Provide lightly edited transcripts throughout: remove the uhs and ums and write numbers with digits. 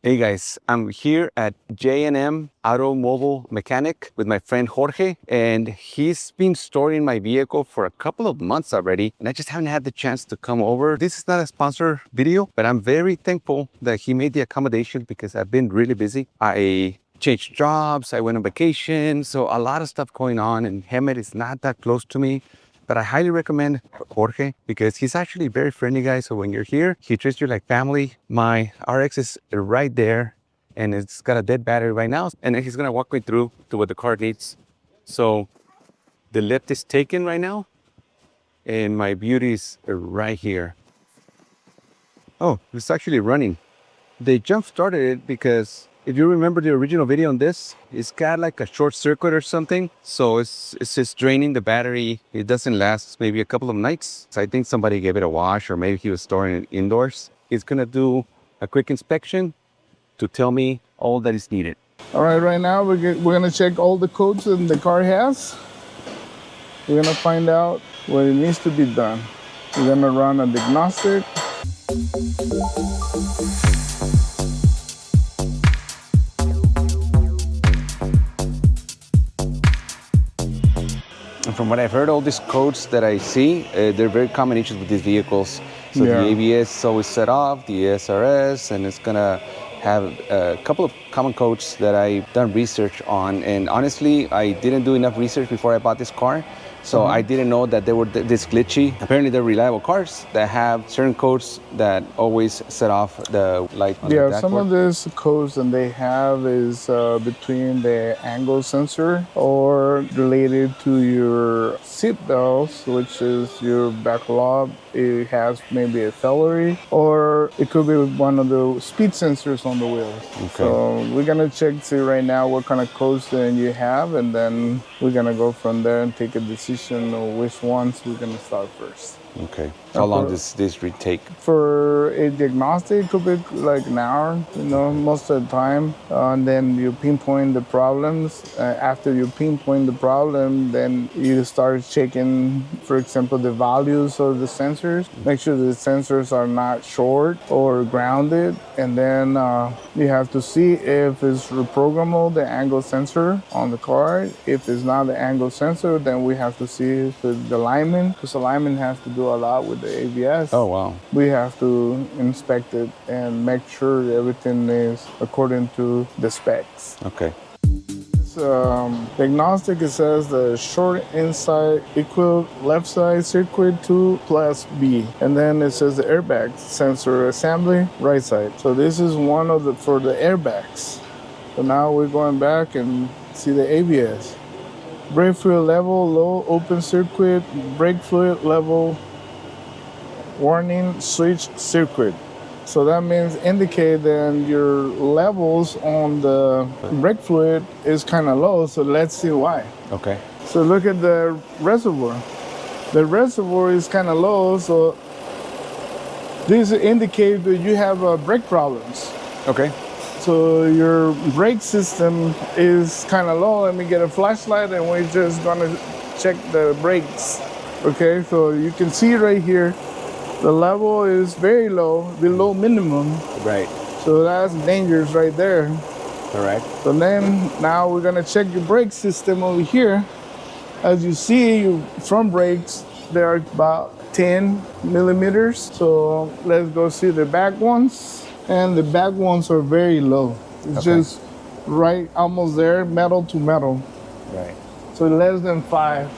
Hey guys, I'm here at J&M Automobile Mechanic with my friend Jorge, and he's been storing my vehicle for a couple of months already, and I just haven't had the chance to come over. This is not a sponsor video, but I'm very thankful that he made the accommodation because I've been really busy. I changed jobs, I went on vacation, so a lot of stuff going on, and Hemet is not that close to me. But I highly recommend Jorge because he's actually a very friendly guy. So when you're here, he treats you like family. My RX is right there and it's got a dead battery right now. And then he's gonna walk me through to what the car needs. So the lift is taken right now and my beauty is right here. Oh, it's actually running. They jump started it because if you remember the original video on this, it's got like a short circuit or something. So it's just draining the battery. It doesn't last maybe a couple of nights. So I think somebody gave it a wash or maybe he was storing it indoors. It's gonna do a quick inspection to tell me all that is needed. All right, right now we're gonna check all the codes that the car has. We're gonna find out what it needs to be done. We're gonna run a diagnostic. And from what I've heard, all these codes that I see, they're very common issues with these vehicles. So Yeah. the ABS is always set off, the SRS, and it's gonna have a couple of common codes that I've done research on. And honestly, I didn't do enough research before I bought this car. So I didn't know that they were this glitchy. Apparently they're reliable cars that have certain codes that always set off the light on the dashboard. Some of these codes that they have is between the angle sensor or related to your seat belts, which is your back lobe. It has maybe a celery, or it could be one of the speed sensors on the wheels. Okay. So we're gonna check see right now what kind of codes then you have, and then we're gonna go from there and take a decision on which ones we're gonna start first. Okay. How long does this retake? For a diagnostic, it could be like an hour, most of the time. And then you pinpoint the problems. After you pinpoint the problem, then you start checking, for example, the values of the sensors. Make sure the sensors are not short or grounded. And then you have to see if it's reprogrammable, the angle sensor on the car. If it's not the angle sensor, then we have to see if it's the alignment, because alignment has to do a lot with the ABS. Oh, wow. We have to inspect it and make sure that everything is according to the specs. Okay. Diagnostic, it says the short inside equal left side circuit 2 plus B. And then it says the airbag sensor assembly right side. So this is one of for the airbags. So now we're going back and see the ABS. Brake fluid level, low open circuit, brake fluid level, warning switch circuit. So that means indicate that your levels on the brake fluid is kind of low. So let's see why. Okay. So look at the reservoir. The reservoir is kind of low. So this indicates that you have brake problems. Okay. So your brake system is kind of low. Let me get a flashlight and we're just gonna check the brakes. Okay, so you can see right here, the level is very low, below minimum. Right. So that's dangerous right there. Correct. So then now we're gonna check your brake system over here. As you see, your front brakes, they're about 10 millimeters. So let's go see the back ones. And the back ones are very low. It's just right almost there, metal to metal. Right. So less than 5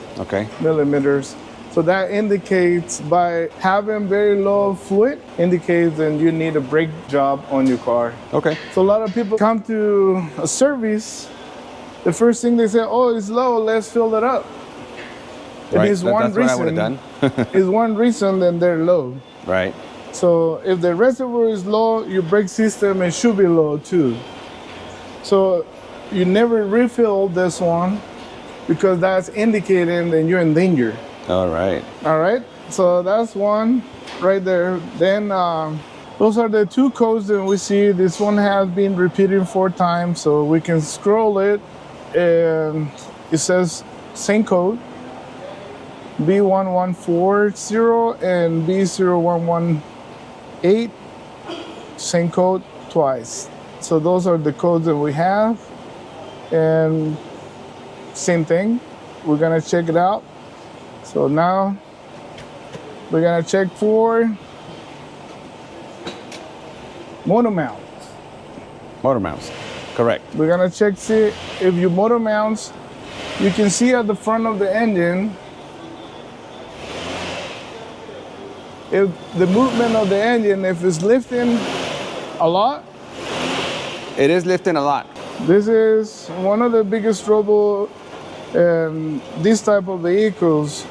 millimeters. So that indicates by having very low fluid, indicates that you need a brake job on your car. Okay. So a lot of people come to a service, the first thing they say, oh, it's low, let's fill it up. Right. It is one That's what I reason. would have done. Is one reason that they're low. Right. So if the reservoir is low, your brake system, it should be low too. So you never refill this one because that's indicating that you're in danger. All right. All right. So that's one right there. Then those are the two codes that we see. This one has been repeated 4 times, so we can scroll it and it says same code. B1140 and B0118, same code twice. So those are the codes that we have. And same thing, we're gonna check it out. So now we're gonna check for motor mount. Motor mounts, correct. We're gonna check, see if your motor mounts, you can see at the front of the engine, if the movement of the engine, if it's lifting a lot. It is lifting a lot. This is one of the biggest trouble in these type of vehicles.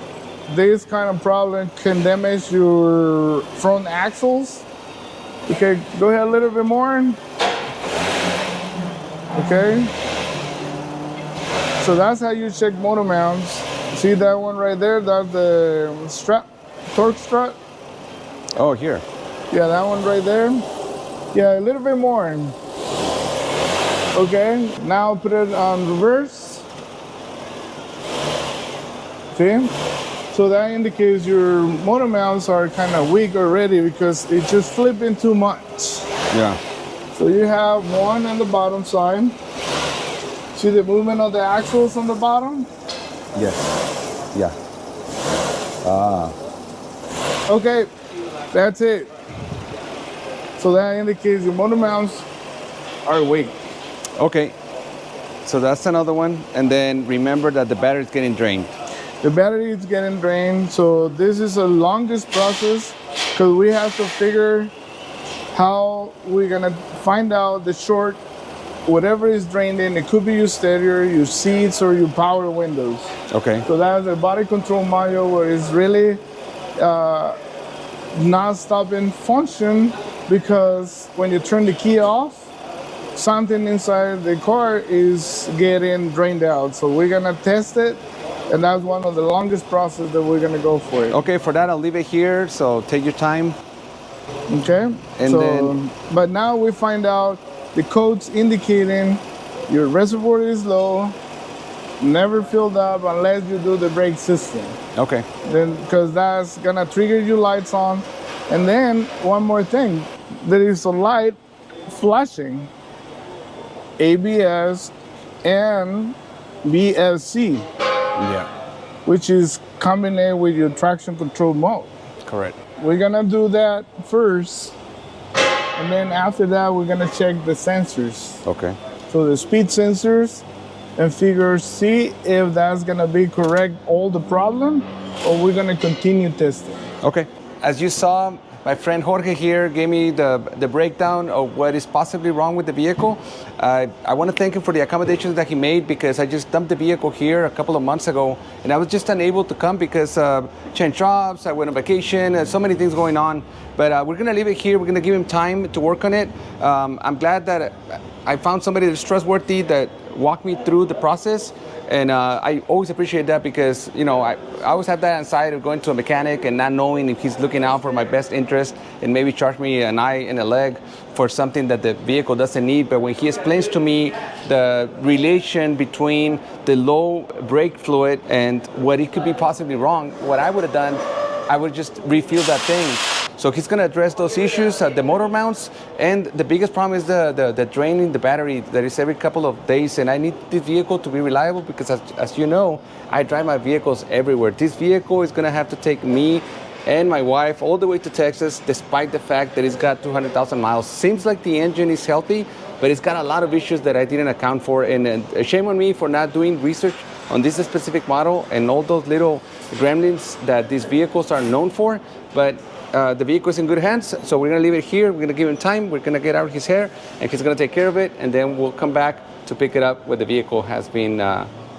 This kind of problem can damage your front axles. Okay, go ahead a little bit more. Okay. So that's how you check motor mounts. See that one right there? That's the strut, torque strut. Oh, here. Yeah, that one right there. Yeah, a little bit more. Okay, now put it on reverse. See? So that indicates your motor mounts are kind of weak already because it's just flipping too much. Yeah. So you have one on the bottom side. See the movement of the axles on the bottom? Yes. Yeah. Okay, that's it. So that indicates your motor mounts are weak. Okay. So that's another one. And then remember that the battery is getting drained. The battery is getting drained. So this is the longest process because we have to figure how we're gonna find out the short, whatever is drained in. It could be your stereo, your seats, or your power windows. Okay. So that's the body control module where it's really not stopping function because when you turn the key off, something inside the car is getting drained out. So we're gonna test it, and that's one of the longest process that we're gonna go for it. Okay, for that I'll leave it here. So take your time. Okay. And then, but now we find out the codes indicating your reservoir is low, never filled up unless you do the brake system. okay. Then, because that's gonna trigger your lights on. And then one more thing, there is a light flashing, ABS and BLC, Yeah. which is combined with your traction control mode. Correct. We're gonna do that first, and then after that, we're gonna check the sensors. Okay. So the speed sensors and see if that's gonna be correct all the problem, or we're gonna continue testing. Okay. As you saw, my friend Jorge here gave me the breakdown of what is possibly wrong with the vehicle. I want to thank him for the accommodations that he made because I just dumped the vehicle here a couple of months ago and I was just unable to come because changed jobs, I went on vacation, so many things going on. But we're going to leave it here. We're going to give him time to work on it. I'm glad that I found somebody that's trustworthy that walked me through the process. And I always appreciate that because, you know, I always have that anxiety of going to a mechanic and not knowing if he's looking out for my best interest and maybe charge me an eye and a leg for something that the vehicle doesn't need. But when he explains to me the relation between the low brake fluid and what it could be possibly wrong, what I would have done, I would just refuel that thing. So he's going to address those issues, the motor mounts, and the biggest problem is the draining the battery that is every couple of days. And I need this vehicle to be reliable because, as you know, I drive my vehicles everywhere. This vehicle is going to have to take me and my wife all the way to Texas, despite the fact that it's got 200,000 miles. Seems like the engine is healthy, but it's got a lot of issues that I didn't account for. And shame on me for not doing research on this specific model and all those little gremlins that these vehicles are known for. But the vehicle is in good hands, so we're going to leave it here. We're going to give him time. We're going to get out his hair, and he's going to take care of it, and then we'll come back to pick it up when the vehicle has been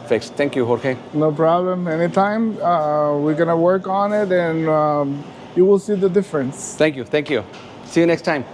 fixed. Thank you, Jorge. No problem. Anytime. We're going to work on it, and you will see the difference. Thank you. Thank you. See you next time.